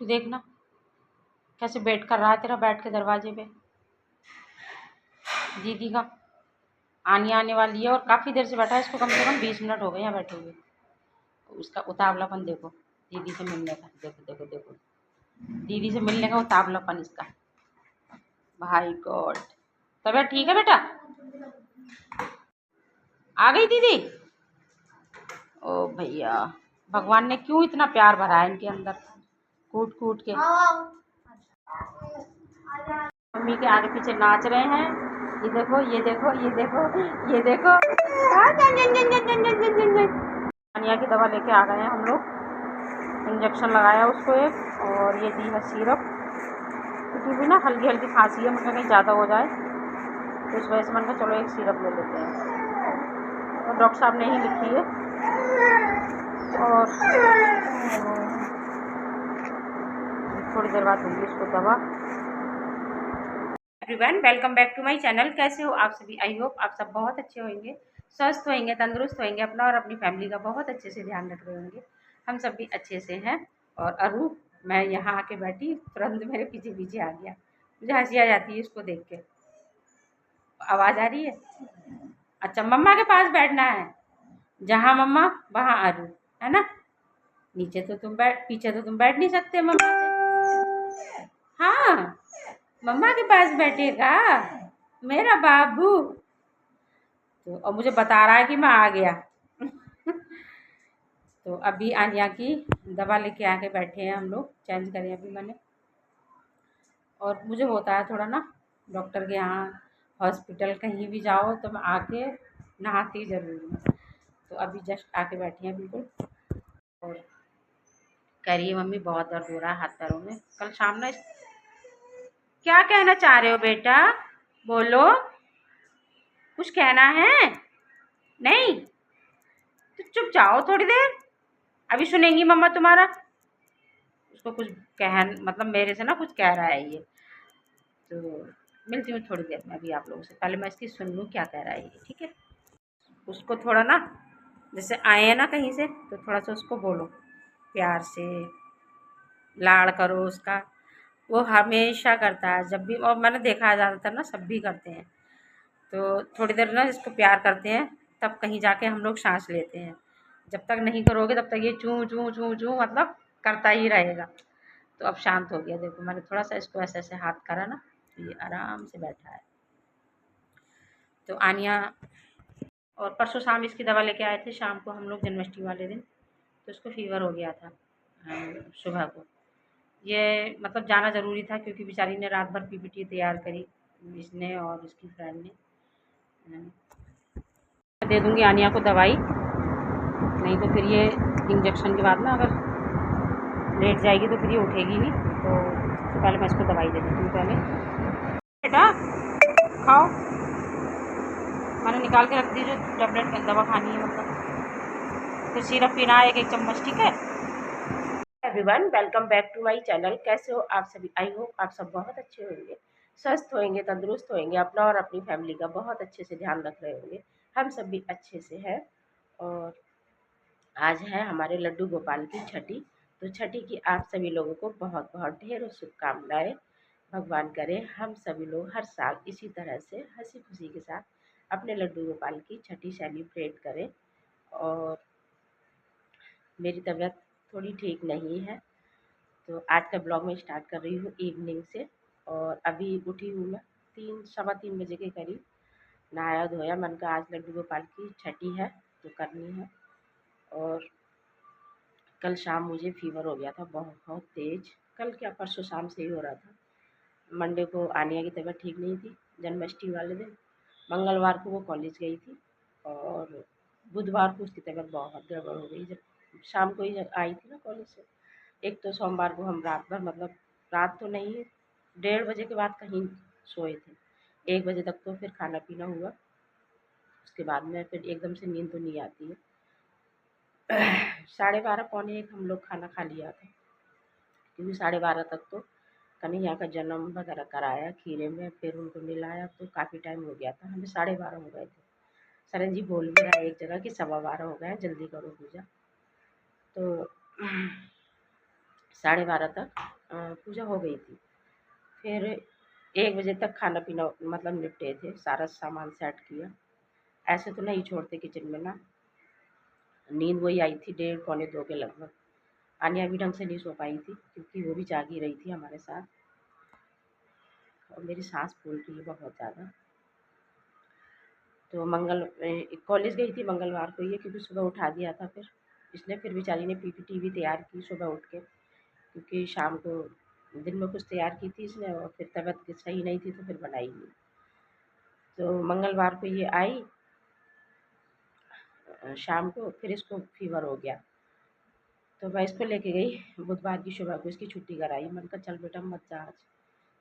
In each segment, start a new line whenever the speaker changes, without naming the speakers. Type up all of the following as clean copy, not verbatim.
बिट्टू देखना कैसे वेट कर रहा है तेरा बैठ के दरवाजे पे। दीदी का आने वाली है और काफ़ी देर से बैठा है, इसको कम से कम 20 मिनट हो गए यहाँ बैठे हुए। उसका उतावलापन देखो दीदी से मिलने का, देखो देखो देखो दीदी से मिलने का उतावलापन इसका। भाई गॉड, तबीयत ठीक है बेटा? आ गई दीदी? ओ भैया, भगवान ने क्यों इतना प्यार भरा है इनके अंदर, कूट कूट के। मम्मी के आगे पीछे नाच रहे हैं। ये देखो ये देखो ये देखो ये देखो। अनिया की दवा लेके आ गए हैं हम लोग। इंजेक्शन लगाया उसको एक, और ये दी है सिरप, क्योंकि भी ना हल्की हल्की खांसी है, मतलब कहीं ज़्यादा हो जाए तो इस वजह से मैंने कहा चलो एक सिरप ले लेते हैं, और डॉक्टर साहब ने ही लिखी है। और थोड़ी देर बाद दूँगी इसको दवा। Everyone, welcome back to my channel. कैसे हो आप सभी? आई होप आप सब बहुत अच्छे होंगे, स्वस्थ होंगे, तंदुरुस्त होंगे, अपना और अपनी फैमिली का बहुत अच्छे से ध्यान रख रहे होंगे। हम सब भी अच्छे से हैं। और अरू, मैं यहाँ आके बैठी, तुरंत मेरे पीछे पीछे आ गया। मुझे हंसी आ जाती है इसको देख के। आवाज़ आ रही है? अच्छा, मम्मा के पास बैठना है, जहाँ मम्मा वहाँ अरू, है ना? नीचे तो तुम बैठ, पीछे तो तुम बैठ नहीं सकते मम्मा से। हाँ, मम्मा के पास बैठेगा मेरा बाबू। तो अब मुझे बता रहा है कि मैं आ गया। तो अभी आनिया की दवा लेके आके बैठे हैं हम लोग, चेंज करें अभी मैंने। और मुझे होता है थोड़ा ना, डॉक्टर के यहाँ, हॉस्पिटल, कहीं भी जाओ तो मैं आके नहाती ज़रूर हूँ। तो अभी जस्ट आके बैठी हैं बिल्कुल। और कह रही है मम्मी बहुत दर्द हो रहा है हाथ पैरों में। कल शाम में क्या कहना चाह रहे हो बेटा? बोलो, कुछ कहना है? नहीं तो चुप जाओ थोड़ी देर, अभी सुनेंगी मम्मा तुम्हारा। उसको कुछ मतलब मेरे से ना कुछ कह रहा है ये। तो मिलती हूँ थोड़ी देर में अभी आप लोगों से, पहले मैं इसकी सुन लूँ क्या कह रहा है ये, ठीक है? उसको थोड़ा ना, जैसे आए हैं ना कहीं से, तो थोड़ा सा उसको बोलो प्यार से, लाड़ करो उसका। वो हमेशा करता है जब भी, और मैंने देखा है ज़्यादातर ना सब भी करते हैं। तो थोड़ी देर ना इसको प्यार करते हैं, तब कहीं जाके हम लोग सांस लेते हैं। जब तक नहीं करोगे तब तक ये चूँ चूँ चूँ चूँ मतलब करता ही रहेगा। तो अब शांत हो गया, देखो मैंने थोड़ा सा इसको ऐसे ऐसे हाथ करा ना, तो ये आराम से बैठा है। तो आनिया, और परसों शाम इसकी दवा लेके आए थे शाम को हम लोग, जन्माष्टमी वाले दिन। तो इसको फीवर हो गया था सुबह को। ये मतलब जाना ज़रूरी था, क्योंकि बेचारी ने रात भर पीपीटी तैयार करी, इसने और इसकी फ्रेंड ने। दे दूँगी आनिया को दवाई, नहीं तो फिर ये इंजेक्शन के बाद ना अगर लेट जाएगी तो फिर ये उठेगी नहीं। तो पहले मैं इसको दवाई दे देती हूँ। पहले बेटा खाओ, मैंने निकाल के रख दी जो टैबलेट दवा खानी है, मतलब फिर सिरप पीना है एक एक चम्मच, ठीक है? Everyone, welcome back to my channel. कैसे हो आप सभी? आई होप आप सब बहुत अच्छे होंगे, स्वस्थ होंगे, तंदुरुस्त होंगे, अपना और अपनी फैमिली का बहुत अच्छे से ध्यान रख रहे होंगे। हम सब भी अच्छे से हैं। और आज है हमारे लड्डू गोपाल की छठी। तो छठी की आप सभी लोगों को बहुत बहुत ढेरों शुभकामनाएं। भगवान करे हम सभी लोग हर साल इसी तरह से हंसी खुशी के साथ अपने लड्डू गोपाल की छठी सेलिब्रेट करें। और मेरी तबीयत थोड़ी ठीक नहीं है, तो आज का ब्लॉग मैं स्टार्ट कर रही हूँ इवनिंग से। और अभी उठी हूँ मैं 3 सवा 3 बजे के करीब, नहाया धोया, मन का आज लड्डू गोपाल की छठी है तो करनी है। और कल शाम मुझे फीवर हो गया था बहुत तेज़, कल क्या परसों शाम से ही हो रहा था। मंडे को आनिया की तबीयत ठीक नहीं थी, जन्माष्टमी वाले दिन। मंगलवार को वो कॉलेज गई थी, और बुधवार को उसकी तबीयत बहुत गड़बड़ हो गई, जब शाम को ही आई थी ना कॉलेज से। एक तो सोमवार को हम रात भर, मतलब रात तो नहीं, 1:30 बजे के बाद कहीं सोए थे, 1 बजे तक तो फिर खाना पीना हुआ। उसके बाद में फिर एकदम से नींद तो नहीं आती है। 12:30 पौने 1 हम लोग खाना खा लिया था, क्योंकि 12:30 तक तो कन्हैया का जन्म वगैरह कराया खीरे में, फिर उनको मिलाया, तो काफ़ी टाइम हो गया था, हमें 12:30 हो गए थे। सरन जी बोल भी रहा है एक जगह कि 12:15 हो गए, जल्दी करो पूजा। तो
12:30 तक पूजा हो गई थी। फिर 1 बजे तक खाना पीना मतलब निपटे थे, सारा सामान सेट किया। ऐसे तो नहीं छोड़ते किचन में ना। नींद वही आई थी 1:30 पौने 2 के लगभग। आनिया भी ढंग से नहीं सो पाई थी क्योंकि वो भी जागी रही थी हमारे साथ, और मेरी सांस फूल रही है बहुत ज़्यादा। तो कॉलेज गई थी मंगलवार को ये, क्योंकि सुबह उठा दिया था फिर इसने। फिर बेचारी ने पीपीटी भी तैयार की सुबह उठ के, क्योंकि शाम को दिन में कुछ तैयार की थी इसने, और फिर तबीयत सही नहीं थी तो फिर बनाई नहीं। तो मंगलवार को ये आई शाम को, फिर इसको फीवर हो गया। तो मैं इसको लेके गई बुधवार की सुबह को, इसकी छुट्टी कराई। मैंने कहा चल बेटा मत जा आज,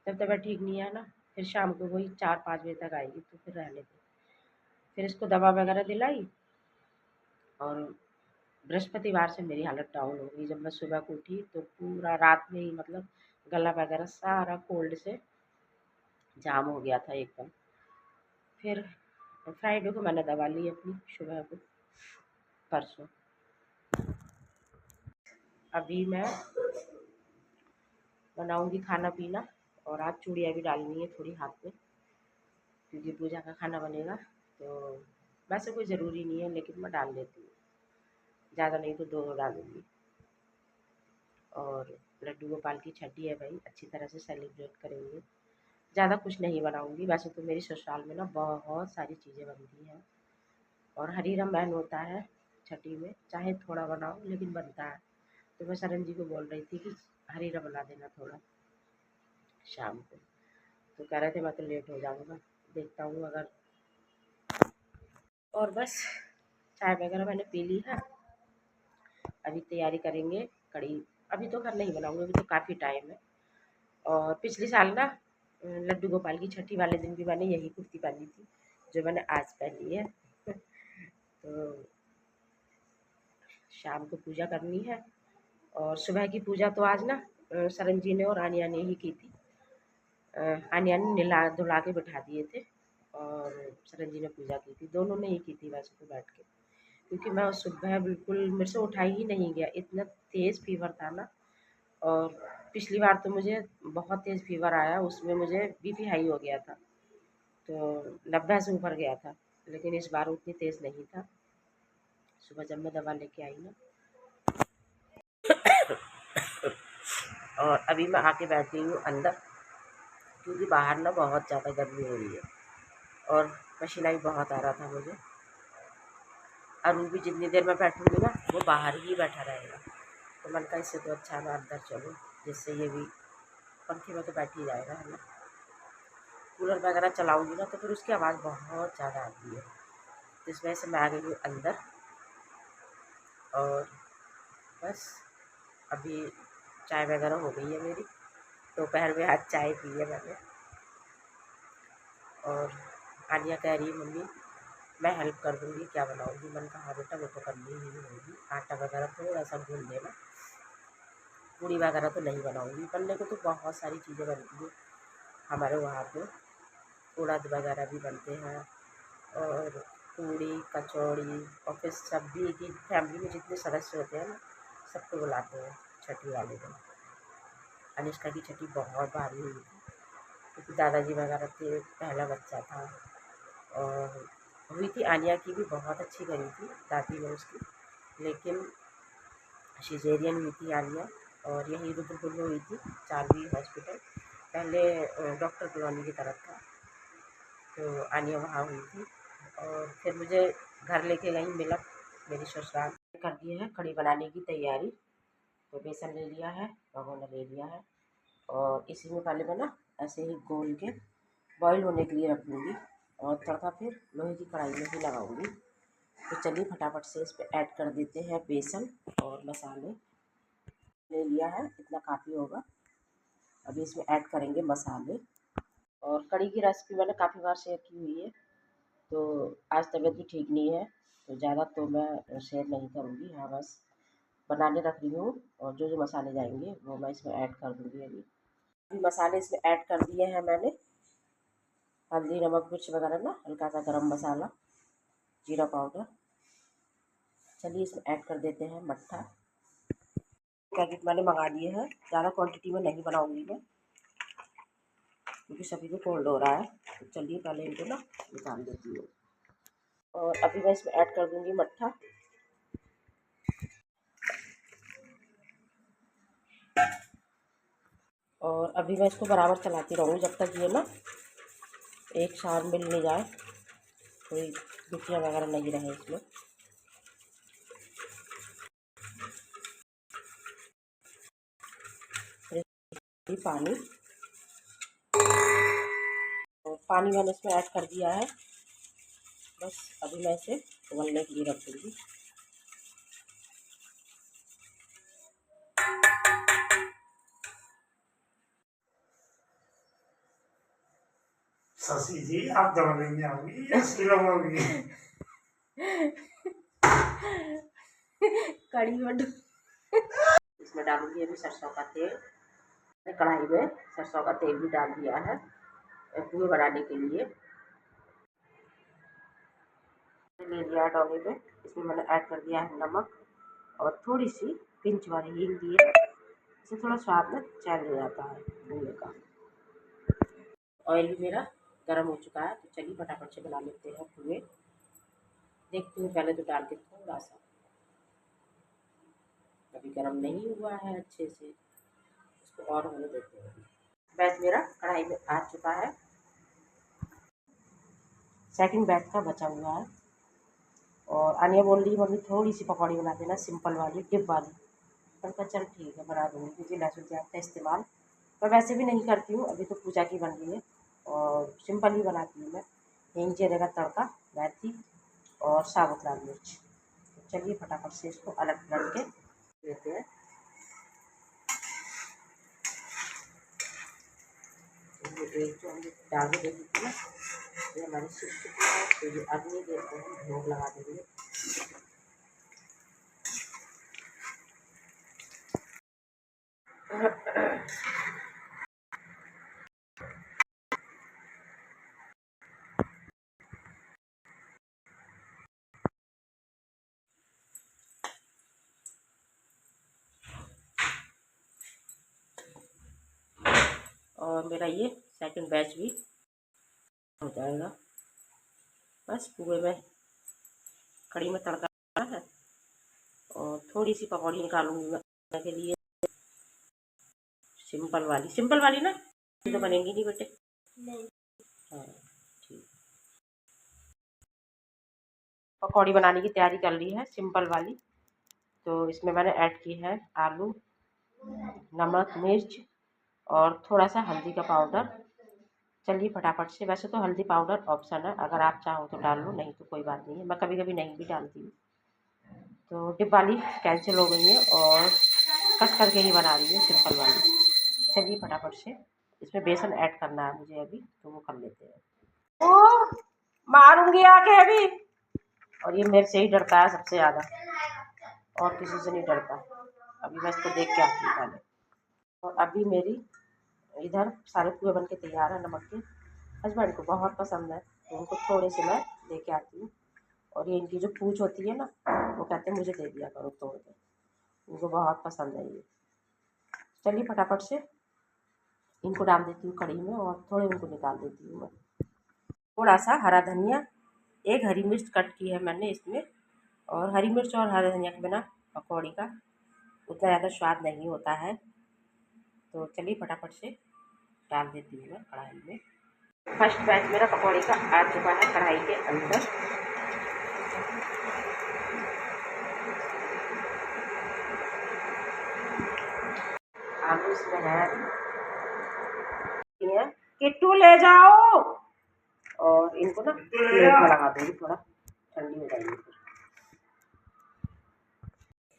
जब तबीयत ठीक नहीं है ना। फिर शाम को वही 4-5 बजे तक आएगी तो फिर रहने दे। फिर इसको दवा वगैरह दिलाई, और बृहस्पतिवार से मेरी हालत डाउन हो गई। जब मैं सुबह को उठी तो पूरा रात में ही मतलब गला वगैरह सारा कोल्ड से जाम हो गया था एकदम। फिर फ्राइडे को मैंने दवा ली अपनी सुबह को, परसों। अभी मैं बनाऊंगी खाना पीना, और आज चूड़ियाँ भी डालनी है थोड़ी हाथ में, क्योंकि पूजा का खाना बनेगा। तो वैसे कोई ज़रूरी नहीं है, लेकिन मैं डाल लेती हूँ, ज़्यादा नहीं तो 2 डालूंगी। और लड्डू गोपाल की छठी है भाई, अच्छी तरह से सेलिब्रेट करेंगे। ज़्यादा कुछ नहीं बनाऊंगी, वैसे तो मेरी ससुराल में ना बहुत सारी चीज़ें बनती हैं, और हरी रामायण होता है छठी में, चाहे थोड़ा बनाओ लेकिन बनता है। तो मैं सरन जी को बोल रही थी कि हरीरा बना देना थोड़ा शाम को। तो कह रहे थे मैं तो लेट हो जाऊँगा, देखता हूँ अगर। और बस चाय वगैरह मैंने पी ली है। अभी तैयारी करेंगे कढ़ी। अभी तो घर नहीं बनाऊंगी, अभी तो काफ़ी टाइम है। और पिछले साल ना लड्डू गोपाल की छठी वाले दिन भी मैंने यही कुर्ती पहनी थी जो मैंने आज पहनी है। तो शाम को पूजा करनी है, और सुबह की पूजा तो आज ना सरन जी ने और आनिया ने ही की थी। आनिया ने नहला धुला के बिठा दिए थे, और सरन जी ने पूजा की थी। दोनों ने ही की थी वैसे तो बैठ के, क्योंकि मैं उस सुबह बिल्कुल मेरे से उठा ही नहीं गया, इतना तेज़ फीवर था ना। और पिछली बार तो मुझे बहुत तेज़ फीवर आया, उसमें मुझे बीपी हाई हो गया था, तो 90 से ऊपर गया था। लेकिन इस बार उतनी तेज़ नहीं था। सुबह जब मैं दवा लेके आई ना, और अभी मैं आके बैठी हूँ अंदर, क्योंकि बाहर ना बहुत ज़्यादा गर्मी हो रही है, और पसीना भी बहुत आ रहा था मुझे। अरुण भी जितनी देर में बैठूंगी ना वो बाहर ही बैठा रहेगा। तो मन का इससे तो अच्छा मैं अंदर चलूँ, जिससे ये भी पंखे में तो बैठ ही जाएगा, है ना। कूलर वगैरह चलाऊंगी ना तो फिर उसकी आवाज़ बहुत ज़्यादा आती है, तो इस वजह से मैं आ गई हूँ अंदर। और बस अभी चाय वगैरह हो गई है मेरी, दोपहर में आज चाय पी है मैंने। और आलिया कह रही है मम्मी मैं हेल्प कर दूँगी, क्या बनाऊँगी। मैंने कहा हाँ बेटा वो तो करनी ही होगी, आटा वगैरह थोड़ा सा भून देना, पूड़ी वगैरह तो नहीं बनाऊँगी। बनने को तो बहुत सारी चीज़ें बनती हैं हमारे वहाँ पे, उड़द वगैरह भी बनते हैं, और पूड़ी कचौड़ी, और फिर सभी की फैमिली में जितने सदस्य होते हैं ना सबको बुलाते हैं छठी वाले दिन। अनुष्का की छठी बहुत भारी हुई थी, क्योंकि दादाजी वगैरह थे, पहला बच्चा था। और हुई थी आनिया की भी बहुत अच्छी करी थी दादी ने उसकी, लेकिन सिजेरियन हुई थी आनिया, और यहीं रुद्रपुर में हुई थी, चारवी हॉस्पिटल। पहले डॉक्टर कॉलोनी की तरफ था, तो आनिया वहाँ हुई थी। और फिर मुझे घर लेके गई मिलक मेरी ससुराल। कर दिए है कढ़ी बनाने की तैयारी। तो बेसन ले लिया है, भगोना ले लिया है, और इसी में पहले मैं ना ऐसे ही गोल के बॉईल होने के लिए रख दूँगी, और तड़का फिर लोहे की कढ़ाई में ही लगाऊँगी। तो चलिए फटाफट से इस पर ऐड कर देते हैं बेसन और मसाले। ले लिया है, इतना काफ़ी होगा। अभी इसमें ऐड करेंगे मसाले। और कढ़ी की रेसिपी मैंने काफ़ी बार शेयर की हुई है, तो आज तबीयत भी ठीक नहीं है तो ज़्यादा तो मैं शेयर नहीं करूँगी। हाँ बस बनाने रख रही हूँ, और जो जो मसाले जाएंगे वो मैं इसमें ऐड कर दूँगी। अभी मसाले इसमें ऐड कर दिए हैं मैंने, हल्दी नमक मिर्च वगैरह ना, हल्का सा गरम मसाला, जीरा पाउडर। चलिए इसमें ऐड कर देते हैं मट्ठा। पैकेट मैंने मंगा लिए हैं, ज़्यादा क्वांटिटी में नहीं बनाऊंगी मैं क्योंकि सभी को कोल्ड हो रहा है। तो चलिए पहले इनको ना निकाल देती हूँ। और अभी मैं इसमें ऐड कर दूँगी मट्ठा। और अभी मैं इसको बराबर चलाती रहूँगी जब तक ये ना एक साथ मिल नहीं जाए, कोई गुठलियाँ वगैरह नहीं रहे इसमें। पानी, और पानी मैंने इसमें ऐड कर दिया है। बस अभी मैं इसे उबलने के लिए रख दूँगी।
शशि जी, आप दवा लेंगे आओगी या सीरम होगी?
कड़ी में इसमें डालूंगी अभी सरसों का तेल। कढ़ाई में सरसों का तेल भी डाल दिया है पुए बनाने के लिए। ले लिया डोले में, इसमें मैंने ऐड कर दिया है नमक और थोड़ी सी पिंच वाली हींग दी है। इससे थोड़ा स्वाद में चेंज हो जाता है भूनने का। ऑयल मेरा गर्म हो चुका है, तो चलिए फटाफट से बना लेते हैं पुए। देखती हूँ, पहले तो डाल के थोड़ा सा, अभी गर्म नहीं हुआ है अच्छे से, इसको और होने देते हैं। बैच मेरा कढ़ाई में आ चुका है, सेकंड बैच का बचा हुआ है। और आनिया बोल रही मम्मी थोड़ी सी पकौड़ी बना देना, सिंपल वाली टिप वाली। मैंने कहा चल ठीक है बना दूँगी, क्योंकि लहसुन प्याज का इस्तेमाल मैं वैसे भी नहीं करती हूँ, अभी तो पूजा की बन रही है और सिंपल ही बनाती हूँ मैं। हींग जीरे का तड़का, मेथी और साबुत लाल मिर्च। तो चलिए फटाफट से इसको अलग पलट के लेते हैं। एक जो हमने डाल के देखी थी ना, ये हमारी सूख चुकी है, तो ये अग्नि देव को हम भोग लगा देंगे। और मेरा ये सेकंड बैच भी हो जाएगा। बस पुए में कड़ी में तड़का है और थोड़ी सी पकौड़ी निकालूंगी मैं के लिए, सिंपल वाली ना तो बनेंगी नहीं बेटे। नहीं। हाँ ठीक। पकौड़ी बनाने की तैयारी कर ली है सिंपल वाली। तो इसमें मैंने ऐड की है आलू, नमक, मिर्च और थोड़ा सा हल्दी का पाउडर। चलिए फटाफट से, वैसे तो हल्दी पाउडर ऑप्शन है, अगर आप चाहो तो डाल लो, नहीं तो कोई बात नहीं है, मैं कभी कभी नहीं भी डालती हूँ। तो डिप वाली कैंसिल हो गई है और कट करके ही बना रही हूँ सिंपल वाली। चलिए फटाफट से इसमें बेसन ऐड करना है मुझे अभी, तो वो कर लेते हैं। ओ मारूंगी आके अभी। और ये मेरे से ही डरता है सबसे ज़्यादा, और किसी से नहीं डरता। अभी मैं इसको देख के आती हूँ पहले। और अभी मेरी इधर सारे पुए बन के तैयार है। नमक के हस्बैंड को बहुत पसंद है, तो उनको थोड़े से मैं दे के आती हूँ। और ये इनकी जो पूँछ होती है ना, वो कहते हैं मुझे दे दिया करो तोड़ के, उनको बहुत पसंद है ये। चलिए फटाफट से इनको डाल देती हूँ कढ़ी में और थोड़े उनको निकाल देती हूँ मैं। थोड़ा सा हरा धनिया, एक हरी मिर्च कट की है मैंने इसमें। और हरी मिर्च और हरा धनिया के बिना पकौड़ी का उतना ज़्यादा स्वाद नहीं होता है। तो चलिए फटाफट से डाल देती हूँ मैं कढ़ाई में। फर्स्ट बैच मेरा पकौड़ी का आ चुका है कढ़ाई के अंदर। आलू इसमें है, किट्टू ले जाओ। और इनको ना प्लेट में लगा दूँगी, थोड़ा ठंडी हो जाएगी फिर।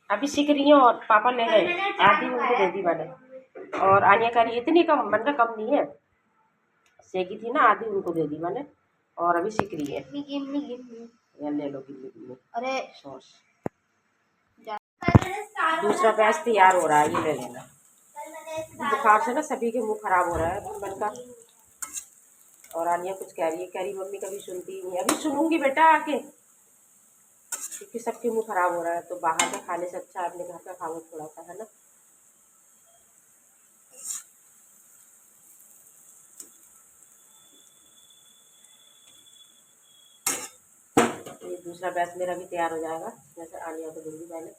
अभी सीख रही हूँ और पापा ले गए, आधी उनको दे दी मैंने। और आनिया कह रही इतनी कम, मन का कम नहीं है, सेकी थी ना आधी उनको दे दी मैंने। और अभी सीख रही है। ये ले लो गिल्ली। अरे सॉस, दूसरा बैच तैयार हो रहा है, ये ले लेना। बुखार से ना सभी के मुंह खराब हो रहा है मन का। और आनिया कुछ कह रही है, मम्मी कभी सुनती ही नहीं। अभी सुनूंगी बेटा आके, क्योंकि सबके मुंह खराब हो रहा है, तो बाहर का खाने से अच्छा अपने घर का खाना थोड़ा सा, है ना। दूसरा बैच मेरा भी तैयार हो जाएगा। जैसे आलिया को दूँगी पहले,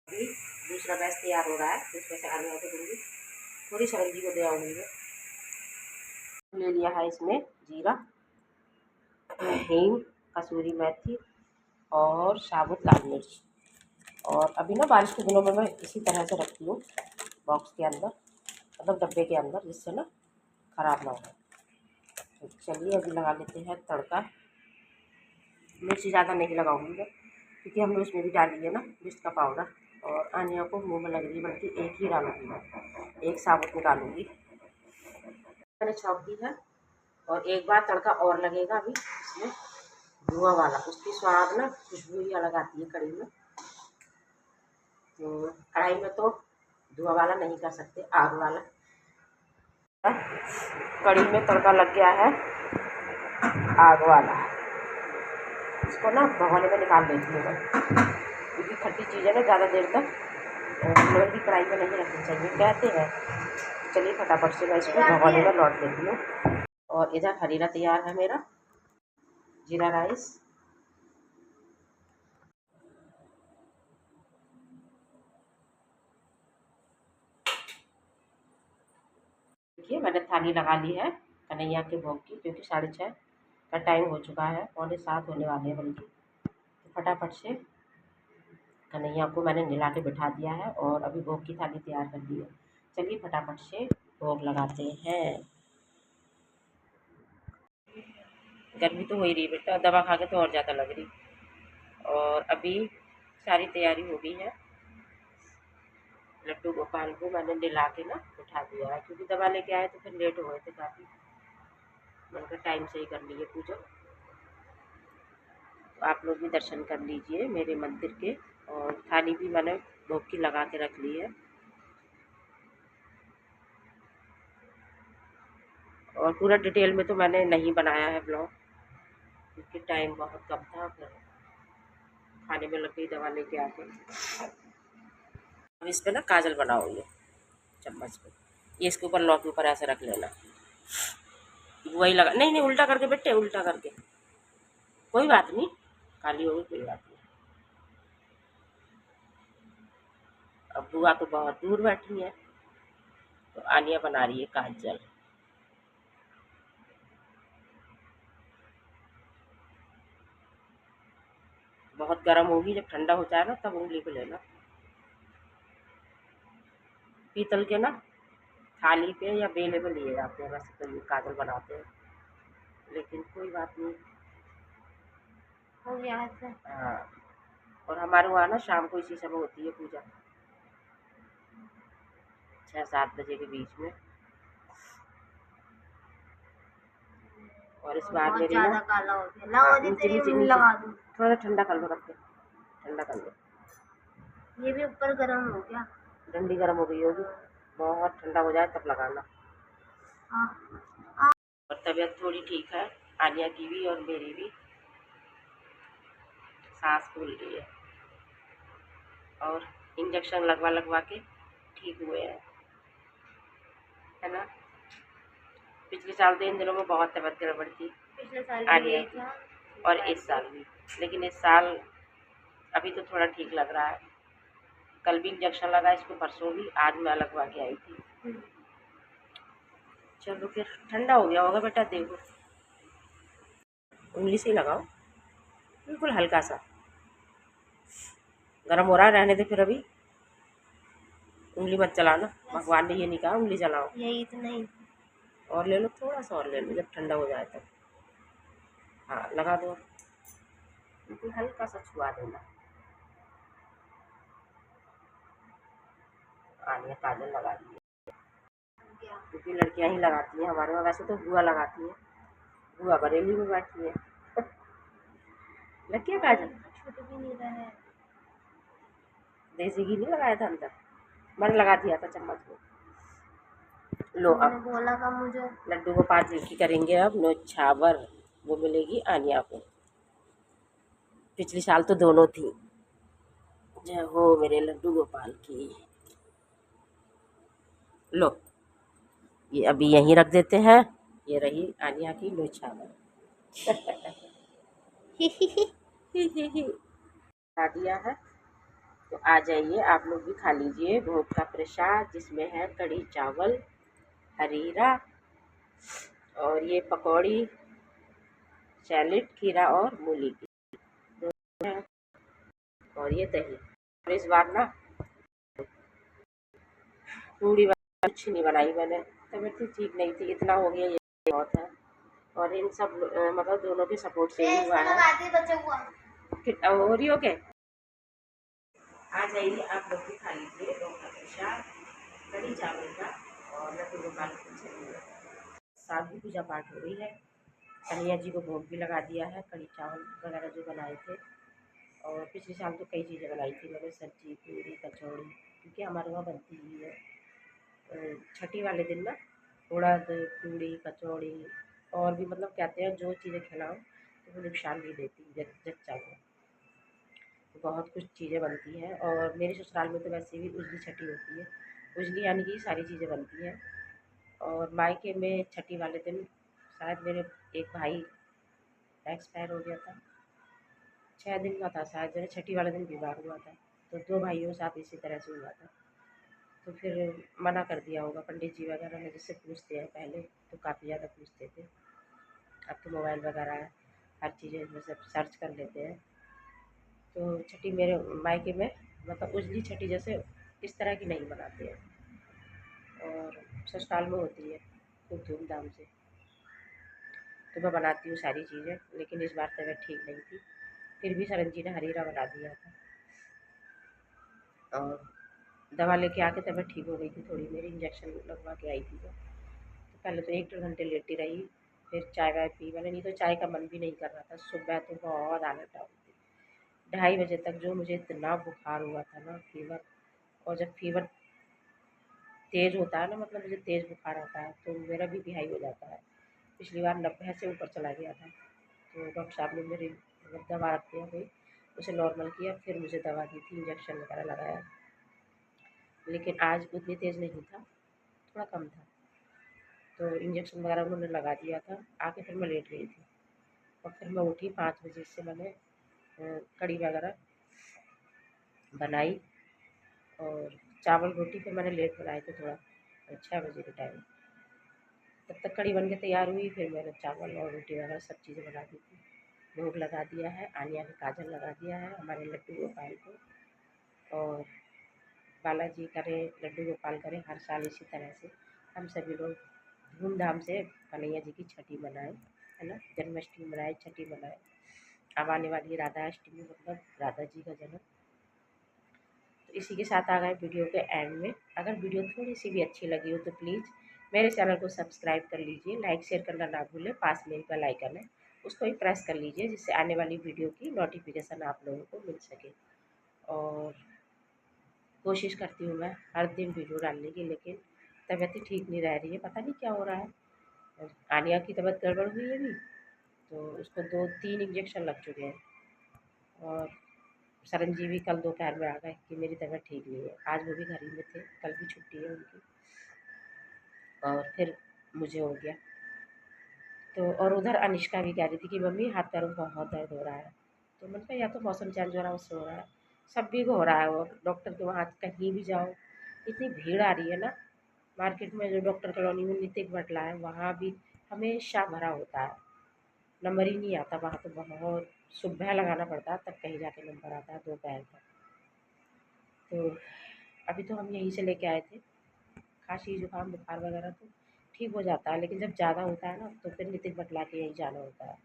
अभी दूसरा बैच तैयार हो रहा है तो इसमें से आलिया को दूँगी, थोड़ी सरंगी को दे आऊँगी मैं। ले लिया है इसमें जीरा, हींग, कसूरी मेथी और साबुत लाल मिर्च। और अभी ना बारिश के दिनों में मैं इसी तरह से रखती हूँ बॉक्स के अंदर, मतलब डब्बे के अंदर, जिससे ना ख़राब ना हो। तो चलिए अभी लगा लेते हैं तड़का। मिर्ची ज़्यादा नहीं लगाऊंगी मैं, क्योंकि हमने उसमें भी डाली है ना मिर्च का पाउडर, और आनिया को मुँह में लग रही है, बल्कि एक ही डालूंगी मैं, एक साबुत निकालूंगी। मैंने छौंक दी है और एक बार तड़का और लगेगा अभी इसमें, धुआं वाला, उसकी स्वाद ना खुशबू ही अलग आती है कढ़ी में। तो कढ़ाई में तो धुआं वाला नहीं कर सकते, आग वाला। कढ़ी में तड़का लग गया है आग वाला, इसको ना भगोने में निकाल लेती हूँ मैं, क्योंकि खट्टी चीज़ है ना ज़्यादा देर तक लोहे की कढ़ाई में नहीं रखनी चाहिए कहते हैं। चलिए फटाफट से मैं इसको भगोने में लौट लेती हूँ। और इधर हरीरा तैयार है मेरा, जीरा राइस। देखिए मैंने थाली लगा ली है कन्हैया के भोग की, क्योंकि 6:30 का टाइम हो चुका है, 6:45 होने वाले हैं बल्कि। तो फटाफट से कन्हैया को मैंने नहला के बिठा दिया है और अभी भोग की थाली तैयार कर दी है। चलिए फटाफट से भोग लगाते हैं। गर्मी तो हो ही रही बेटा, दवा खा के तो और ज़्यादा लग रही। और अभी सारी तैयारी हो गई है। लड्डू गोपाल को मैंने नहला के ना बिठा दिया है, क्योंकि दवा लेके आए तो फिर लेट हो गए थे काफ़ी। मैंने टाइम से ही कर लिए पूजा। तो आप लोग भी दर्शन कर लीजिए मेरे मंदिर के। और थाली भी मैंने भोग की लगा के रख ली है। और पूरा डिटेल में तो मैंने नहीं बनाया है ब्लॉग, क्योंकि टाइम बहुत कम था, फिर खाने में लग गई दवा लेके आके। अब इस पर ना काजल बनाओगे चम्मच पे, ये इसके ऊपर लौ के ऊपर ऐसे रख लेना, वही लगा, नहीं नहीं उल्टा करके बेटे, उल्टा करके, कोई बात नहीं, काली होगी कोई बात नहीं। अब बुआ तो बहुत दूर बैठी है, तो आनिया बना रही है काजल। बहुत गर्म होगी, जब ठंडा हो जाए ना तब उंगली को लेना। पीतल के ना थाली पे या बेले पे लिए जाते हैं वैसे तो ये काजल बनाते हैं, लेकिन कोई बात नहीं, हो गया है। हाँ, और हमारे वहाँ ना शाम को इसी समय होती है पूजा, 6-7 बजे के बीच में। और इस बार मेरी ना काला हो गया, थोड़ा सा ठंडा कर लो, रख के ठंडा कर लो। ये भी ऊपर गर्म हो गया, डंडी गर्म हो गई होगी, बहुत ठंडा हो जाए तब लगाना। और तबीयत थोड़ी ठीक है आलिया की भी और मेरी भी, सांस फूल रही है और इंजेक्शन लगवा के ठीक हुए हैं, है ना। पिछले साल तो इन दिनों में बहुत तबीयत गड़बड़ थी पिछले साल आलिया की, और इस साल भी, लेकिन इस साल अभी तो थोड़ा ठीक लग रहा है। कल भी इंजेक्शन लगा इसको, परसों भी, आज मैं लगवा के आई थी। चलो फिर ठंडा हो गया होगा बेटा, देखो उंगली से ही लगाओ, बिल्कुल हल्का सा, गर्म हो रहा है, रहने दे फिर अभी, उंगली मत चलाना, भगवान ने ये नहीं कहा उंगली चलाओ, यही तो नहीं। और ले लो, थोड़ा सा और ले लो, जब ठंडा हो जाए तब। हाँ लगा दो, बिल्कुल हल्का सा छुआ देना। आलिया काजल लगा दी है, क्योंकि लड़कियां ही लगाती हैं हमारे वहाँ, वैसे तो बुआ लगाती है, बुआ बरेली में बैठी है। लग गया काजल, छूट भी नहीं रहा है, देसी घी नहीं लगाया था अंदर, मैंने लगा दिया था चम्मच में। लो अब बोला का मुझे लड्डू गोपाल जी की करेंगे अब नौछावर, वो मिलेगी आनिया को, पिछले साल तो दोनों थी। जय हो मेरे लड्डू गोपाल की। लो ये अभी यहीं रख देते हैं, ये रही आनिया की नौछावर। बना दिया है। तो आ जाइए आप लोग भी खा लीजिए भोग का प्रसाद, जिसमें है कढ़ी चावल, हरीरा, और ये पकौड़ी, सैलेड, खीरा और मूली की, और ये दही। और इस बार ना पूड़ी कुछ नहीं बनाई मैंने, तबीयत ठीक नहीं थी, इतना हो गया ये बहुत है। और इन सब मतलब दोनों के सपोर्ट से ही हुआ है। हो रही हो क्या? आ जाइए आप लोग भी खा लीजिए भोग का प्रसाद, कढ़ी चावल का और लड्डू गोपाल की छड़ी। साथ ही पूजा पाठ हो रही है। कन्हैया जी को भोग भी लगा दिया है, कढ़ी चावल वगैरह जो बनाए थे। और पिछले साल तो कई चीज़ें बनाई थी मैंने, सब्जी, पूरी, कचौड़ी, क्योंकि हमारे वहाँ बनती ही है। छठी वाले दिन ना उड़द, पूड़ी, कचौड़ी, और भी मतलब कहते हैं जो चीज़ें खिलाओ तो वो नुकसान नहीं देती, जच्चा वो बहुत कुछ चीज़ें बनती हैं। और मेरे ससुराल में तो वैसे भी उजली छठी होती है, उजली यानी कि सारी चीज़ें बनती हैं। और मायके में छठी वाले दिन शायद मेरे एक भाई एक्सपायर हो गया था, 6 दिन का था शायद, मेरे छठी वाले दिन बीमार हुआ था। तो 2 भाइयों के साथ इसी तरह से हुआ था। तो फिर मना कर दिया होगा पंडित जी वगैरह ने, जिससे पूछते हैं, पहले तो काफ़ी ज़्यादा पूछते थे, अब तो मोबाइल वगैरह हर चीज़ें मतलब सर्च कर लेते हैं। तो छठी मेरे मायके में मतलब उजली छठी जैसे इस तरह की नहीं मनाते हैं, और ससुराल में होती है खूब धूमधाम से। तो मैं बनाती हूँ सारी चीज़ें, लेकिन इस बार तबीयत ठीक नहीं थी, फिर भी सरन जी ने हरीरा बना दिया था। और दवा लेके आके तबीयत ठीक हो गई थी थोड़ी मेरी, इंजेक्शन लगवा के आई थी। तो पहले तो 1-1.5 घंटे लेटी रही, फिर चाय वाय पी मैंने, नहीं तो चाय का मन भी नहीं कर रहा था। सुबह तो बहुत हालत डाउन थी, 2:30 बजे तक जो मुझे इतना बुखार हुआ था ना, फीवर। और जब फीवर तेज़ होता है ना, मतलब मुझे तेज़ बुखार आता है तो मेरा बीपी हाई हो जाता है। पिछली बार 90 से ऊपर चला गया था। तो डॉक्टर साहब ने मेरी मतलब दवा रखी है कोई, उसे नॉर्मल किया, फिर मुझे दवा दी थी, इंजेक्शन वगैरह लगाया। लेकिन आज उतनी तेज़ नहीं था, थोड़ा कम था। तो इंजेक्शन वगैरह उन्होंने लगा दिया था, आके फिर मैं लेट गई थी। और फिर मैं उठी 5 बजे से, मैंने कढ़ी वगैरह बनाई, और चावल रोटी फिर मैंने लेट बनाए थे थोड़ा, 6 बजे के टाइम। तब तक कढ़ी बन के तैयार हुई, फिर मैंने चावल और रोटी वगैरह सब चीज़ें बना दी थी। भोग लगा दिया है, आनिया के काजल लगा दिया है हमारे लड्डू गोपाल को। और बालाजी करे, लड्डू गोपाल करे, हर साल इसी तरह से हम सभी लोग धूमधाम से कन्हैया जी की छठी मनाएं, है ना, जन्माष्टमी मनाए, छठी मनाए। अब आने वाली है राधा अष्टमी, मतलब राधा जी का जन्म। तो इसी के साथ आ गए वीडियो के एंड में। अगर वीडियो थोड़ी सी भी अच्छी लगी हो तो प्लीज़ मेरे चैनल को सब्सक्राइब कर लीजिए, लाइक शेयर करना ना भूलें, पास में ही बेल आइकन है उसको ही प्रेस कर लीजिए, जिससे आने वाली वीडियो की नोटिफिकेशन आप लोगों को मिल सके। और कोशिश करती हूँ मैं हर दिन वीडियो डालने की, लेकिन तबीयत ही ठीक नहीं रह रही है, पता नहीं क्या हो रहा है। आनिया की तबीयत गड़बड़ हुई है अभी, तो उसको 2-3 इंजेक्शन लग चुके हैं। और सरन जी भी कल दोपहर में आ गए कि मेरी तबीयत ठीक नहीं है, आज वो भी घर ही में थे, कल भी छुट्टी है उनकी। और फिर मुझे हो गया। तो और उधर अनिष्का भी कह रही थी कि मम्मी हाथ पैरों में बहुत दर्द हो रहा है। तो मैंने कहा या तो मौसम चेंज हो रहा है उससे हो रहा है, सभी को हो रहा है। और डॉक्टर के वहाँ कहीं भी जाओ इतनी भीड़ आ रही है ना, मार्केट में जो डॉक्टर कॉलोनी में नितिक बटला है वहाँ भी हमेशा भरा होता है, नंबर ही नहीं आता वहाँ तो। बहुत सुबह लगाना पड़ता है तब कहीं जाके नंबर आता है, दोपहर तक। तो अभी तो हम यहीं से लेके आए थे, खांसी जुकाम बुखार वगैरह तो ठीक हो जाता है, लेकिन जब ज़्यादा होता है ना तो फिर नितिन बतला के यहीं जाना होता है।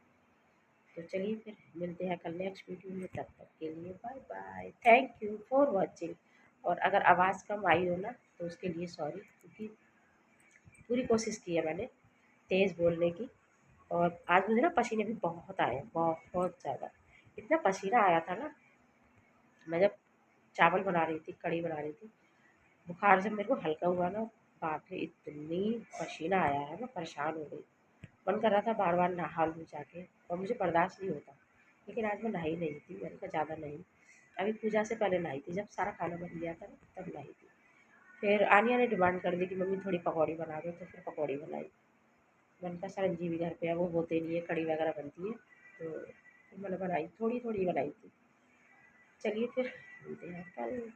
तो चलिए फिर मिलते हैं कल नेक्स्ट वीडियो में, तब तक के लिए bye bye, thank you for watching. और अगर आवाज़ कम आई हो ना तो उसके लिए सॉरी, क्योंकि पूरी कोशिश की है मैंने तेज़ बोलने की। और आज मुझे ना पसीने भी बहुत आए, बहुत ज़्यादा, इतना पसीना आया था ना, मैं जब चावल बना रही थी, कढ़ी बना रही थी, बुखार जब मेरे को हल्का हुआ ना, बाप रे इतनी पसीना आया है, मैं परेशान हो गई। मन कर रहा था बार बार नहा लूँ जाके, और मुझे बर्दाश्त नहीं होता। लेकिन आज मैं नहाई नहीं थी, मैंने कहा ज़्यादा नहीं, अभी पूजा से पहले नहाई थी, जब सारा खाना बन गया था ना तब नहाई थी। फिर आनिया ने डिमांड कर दी कि मम्मी थोड़ी पकौड़ी बना दो, तो फिर पकौड़ी बनाई। मैंने कहा सरन जी भी घर पे है, वो होते नहीं है, कढ़ी वगैरह बनती है, तो फिर मैंने बनाई, थोड़ी थोड़ी बनाई थी। चलिए फिर मिलते हैं कल।